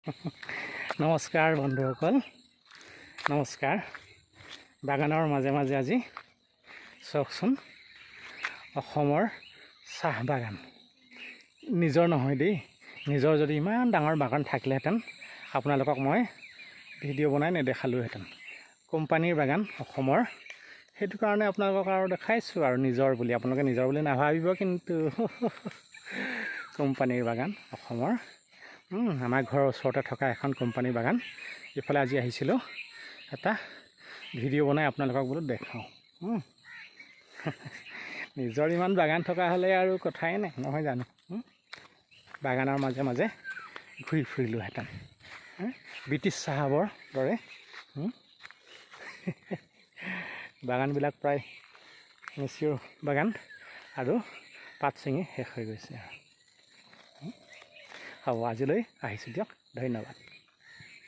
নমস্কাৰ বন্ধুসকল, নমস্কাৰ। বাগানৰ মাজে মাজে আজি চাওকচোন, অসমৰ চাহ বাগান। নিজৰ নহয় দেই, নিজৰ যদি ইমান ডাঙৰ বাগান থাকিলেহেঁতেন আপোনালোকক মই ভিডিঅ' বনাই নেদেখালোহেঁতেন। কোম্পানীৰ বাগান অসমৰ, সেইটো কাৰণে আপোনালোকক আৰু দেখাইছোঁ আৰু নিজৰ বুলি। আপোনালোকে নিজৰ বুলি নাভাবিব কিন্তু। কোম্পানীৰ বাগান অসমৰ, আমাৰ ঘৰৰ ওচৰতে থকা এখন কোম্পানীৰ বাগান। ইফালে আজি আহিছিলোঁ, এটা ভিডিঅ' বনাই আপোনালোকক বোলো দেখাওঁ। নিজৰ ইমান বাগান থকা হ'লে আৰু কথাই নাই, নহয় জানো? বাগানৰ মাজে মাজে ঘূৰি ফুৰিলোহেঁতেন, ব্ৰিটিছ চাহাবৰ দৰে। বাগানবিলাক প্ৰায় মেচিয়ৰ বাগান আৰু পাত ছিঙি শেষ হৈ গৈছে। হ'ব, আজিলৈ আহিছোঁ দিয়ক, ধন্যবাদ।